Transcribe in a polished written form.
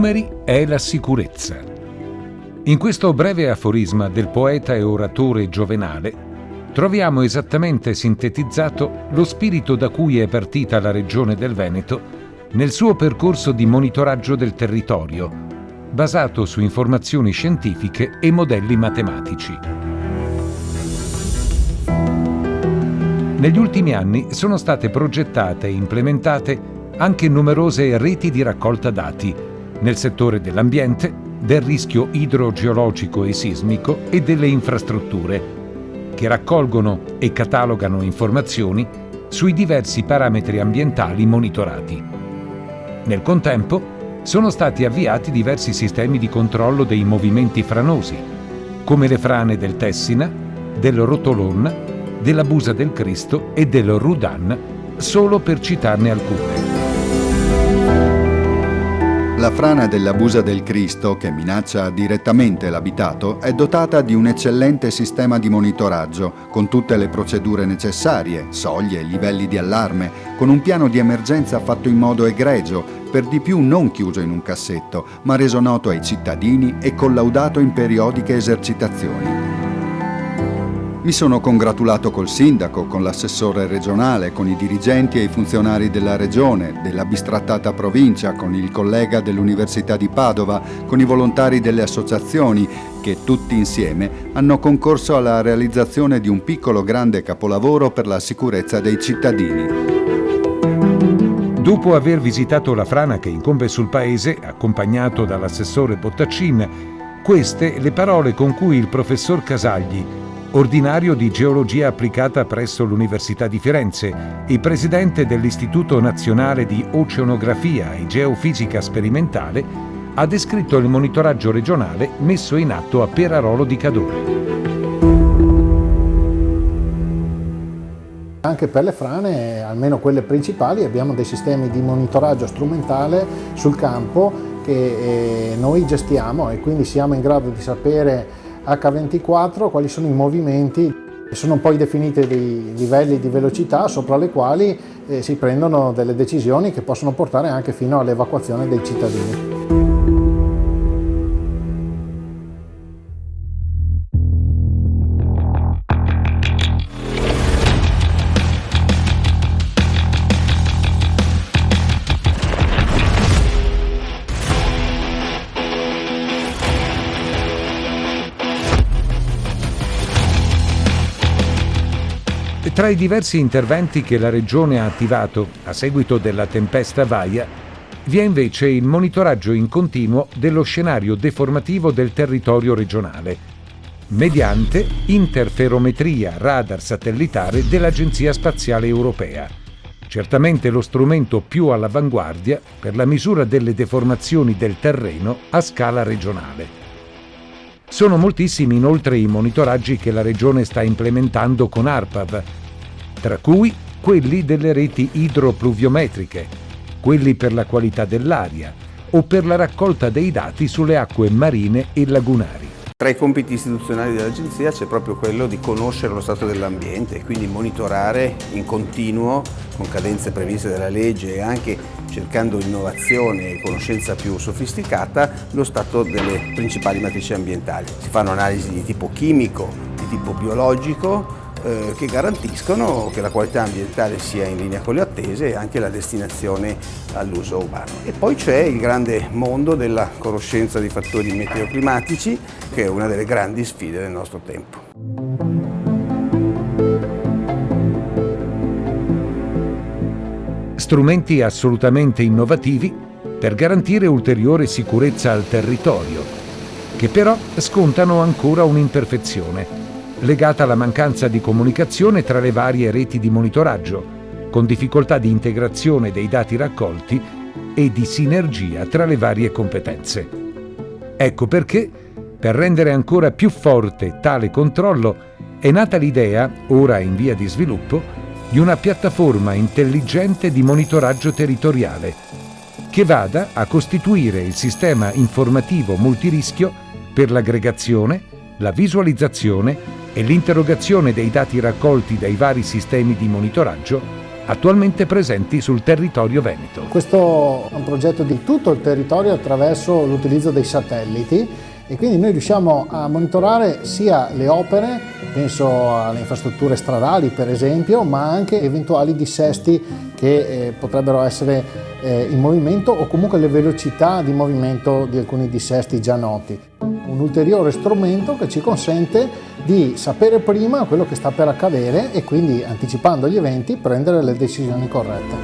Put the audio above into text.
numeri è la sicurezza. In questo breve aforisma del poeta e oratore Giovenale troviamo esattamente sintetizzato lo spirito da cui è partita la Regione del Veneto nel suo percorso di monitoraggio del territorio, basato su informazioni scientifiche e modelli matematici. Negli ultimi anni sono state progettate e implementate anche numerose reti di raccolta dati nel settore dell'ambiente, del rischio idrogeologico e sismico e delle infrastrutture, che raccolgono e catalogano informazioni sui diversi parametri ambientali monitorati. Nel contempo sono stati avviati diversi sistemi di controllo dei movimenti franosi, come le frane del Tessina, del Rotolon, della Busa del Cristo e del Rudan, solo per citarne alcune. La frana della Busa del Cristo, che minaccia direttamente l'abitato, è dotata di un eccellente sistema di monitoraggio, con tutte le procedure necessarie, soglie, livelli di allarme, con un piano di emergenza fatto in modo egregio, per di più non chiuso in un cassetto, ma reso noto ai cittadini e collaudato in periodiche esercitazioni. Mi sono congratulato col sindaco, con l'assessore regionale, con i dirigenti e i funzionari della regione, della bistrattata provincia, con il collega dell'Università di Padova, con i volontari delle associazioni, che tutti insieme hanno concorso alla realizzazione di un piccolo grande capolavoro per la sicurezza dei cittadini. Dopo aver visitato la frana che incombe sul paese, accompagnato dall'assessore Pottaccin, queste le parole con cui il professor Casagli, ordinario di geologia applicata presso l'Università di Firenze e presidente dell'Istituto Nazionale di Oceanografia e Geofisica Sperimentale, ha descritto il monitoraggio regionale messo in atto a Perarolo di Cadore. Anche per le frane, almeno quelle principali, abbiamo dei sistemi di monitoraggio strumentale sul campo che noi gestiamo, e quindi siamo in grado di sapere H24 quali sono i movimenti. Sono poi definiti dei livelli di velocità sopra le quali si prendono delle decisioni che possono portare anche fino all'evacuazione dei cittadini. Tra i diversi interventi che la Regione ha attivato a seguito della tempesta Vaia, vi è invece il monitoraggio in continuo dello scenario deformativo del territorio regionale, mediante interferometria radar satellitare dell'Agenzia Spaziale Europea, certamente lo strumento più all'avanguardia per la misura delle deformazioni del terreno a scala regionale. Sono moltissimi inoltre i monitoraggi che la Regione sta implementando con ARPAV, tra cui quelli delle reti idropluviometriche, quelli per la qualità dell'aria o per la raccolta dei dati sulle acque marine e lagunari. Tra i compiti istituzionali dell'Agenzia c'è proprio quello di conoscere lo stato dell'ambiente e quindi monitorare in continuo, con cadenze previste dalla legge e anche cercando innovazione e conoscenza più sofisticata, lo stato delle principali matrici ambientali. Si fanno analisi di tipo chimico, di tipo biologico, che garantiscono che la qualità ambientale sia in linea con le attese e anche la destinazione all'uso umano. E poi c'è il grande mondo della conoscenza di fattori meteoclimatici, che è una delle grandi sfide del nostro tempo. Strumenti assolutamente innovativi per garantire ulteriore sicurezza al territorio, che però scontano ancora un'imperfezione, legata alla mancanza di comunicazione tra le varie reti di monitoraggio, con difficoltà di integrazione dei dati raccolti e di sinergia tra le varie competenze. Ecco perché, per rendere ancora più forte tale controllo, è nata l'idea, ora in via di sviluppo, di una piattaforma intelligente di monitoraggio territoriale, che vada a costituire il sistema informativo multirischio per l'aggregazione, la visualizzazione e l'interrogazione dei dati raccolti dai vari sistemi di monitoraggio attualmente presenti sul territorio veneto. Questo è un progetto di tutto il territorio attraverso l'utilizzo dei satelliti e quindi noi riusciamo a monitorare sia le opere, penso alle infrastrutture stradali per esempio, ma anche eventuali dissesti che potrebbero essere in movimento o comunque le velocità di movimento di alcuni dissesti già noti. Un ulteriore strumento che ci consente di sapere prima quello che sta per accadere e quindi anticipando gli eventi prendere le decisioni corrette.